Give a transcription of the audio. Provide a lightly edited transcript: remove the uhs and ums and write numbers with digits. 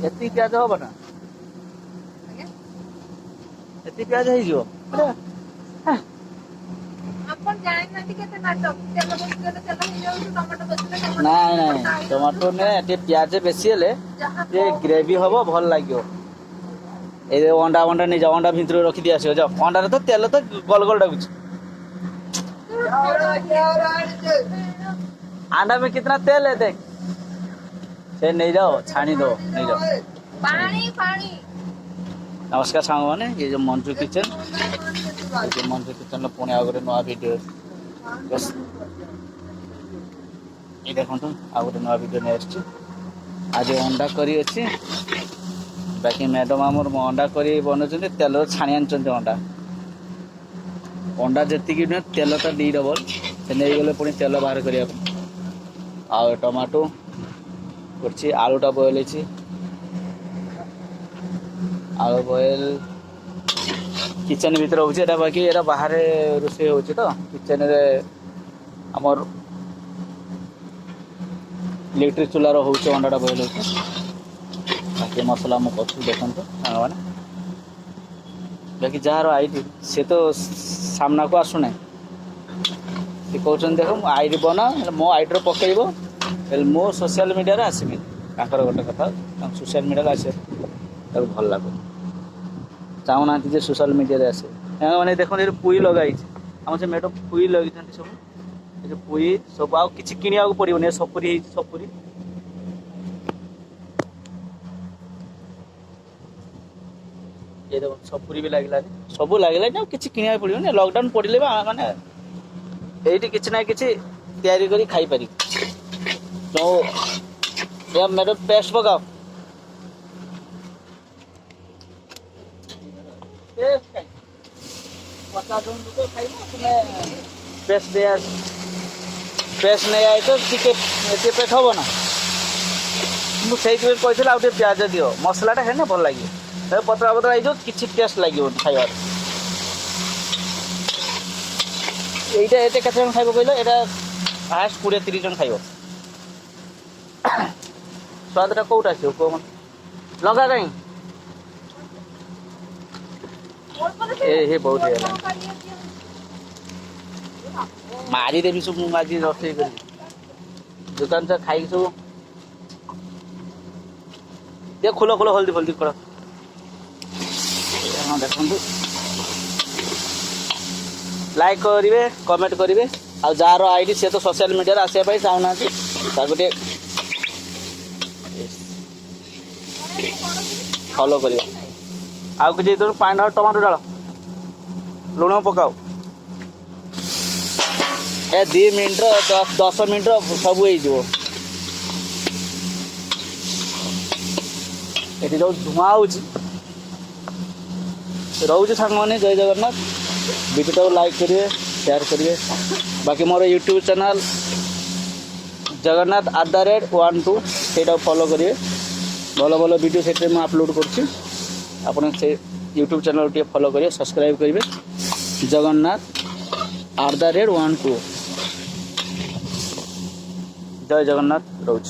एति प्याज हब ना एति प्याज है जो ନାଇଁ ନାଇଁ ଟମାଟୋ ନେ ଟିକେ ପିଆଜ ବେଶୀ ହେଲେ ଟିକେ ଗ୍ରେଭି ହବ ଭଲ ଲାଗିବ। ଏଇ ଅଣ୍ଡା ଅଣ୍ଡା ନେଇଯାଅ ଅଣ୍ଡା ଭିତରୁ ରଖିଦେଇ ଆସିବ ଯାଅ ଅଣ୍ଡାରେ ତ ତେଲ ତ ଗୋଲ ଗୋଲ ଡାକୁଛି। अंडा में कितना तेल है देख से नहीं जाओ छाणी दो नहीं जाओ पानी पानी। नमस्कार सांग मैंने ये जो मंजू किचन ये मंजू किचन पुणे आगे नुआ वीडियो बस ये देखो आ गए नुआ वीडियो नहीं आस आज अंडा करी अच्छी बाकी मैडम आमर अंडा करी बनाऊँ तेल छाणी आन अंडा अंडा जी नुहे तेल तो दी डबल से नहीं गले पुणी तेल बाहर करने आ टमाटो कर आलूटा बॉयल आलू बॉयल किचन भीतर हो बाकी ये बाहर रोषे हो तो किचन रे आमर इलेक्ट्रिक चूलार हो अंडाटा बॉयल हो बाकी मसला मुझे देखते मैंने बाकी जार आईडी से तो सामना को आसुना सी कहते देख आईडी बना मो आईडी पकड़ मो सोशल मीडिया आसमी गोटे कथा सोशल मीडिया आसे भल लगे चाहूना जे सोशल मीडिया आसे मैंने देख पुई लगाई आम से मैडम पुई लगे सब पुई सब आ कि किणा पड़े सपुरी सपुरी ये देखो सपुरी भी लगे सब लगे कि किणा पड़े लॉकडाउन पड़े माने ये किसी ना कि तैयारी करी खाई पारी तो या मैडम पेस्ट पकाओ पेस्ट नहीं आए तो पेट हम ना मुझे कहती आगे प्याज दियो मसलाटा है ना भल लगे पतला पतला आई किसी टेस्ट लगे खाइबार এইটা এতে কত জন খাইব কইলো এটা ফার্স্ট 20-30 জন খাইব স্বাদটা কোউটা আছে কোন লঙ্কা কাই ए हे बहुत है मारी देबी सब आज रसई कर दुकान से खाई सब ये खुलो खुलो हल्दी फल्दी कर देखो लाइक करेंगे कमेंट करेंगे आ जार आईडी से तो सोशल मीडिया आसापी चाहूना गोटे फॉलो कर आउ कि पानी ढाल टमाटो डाल लुण पकाओ ए 2 मिनट 10 मिनट सब हो जो धुआं हो रोचे सांग मैंने जय जगन्नाथ वीडियो को लाइक करिए शेयर करिए बाकी मोर यूट्यूब चैनल जगन्नाथ @12 से फॉलो करिए भल भल वीडियो से अपलोड कर यूट्यूब चैनल टे फॉलो करिए सब्सक्राइब करेंगे जगन्नाथ @12 जय जगन्नाथ रोज।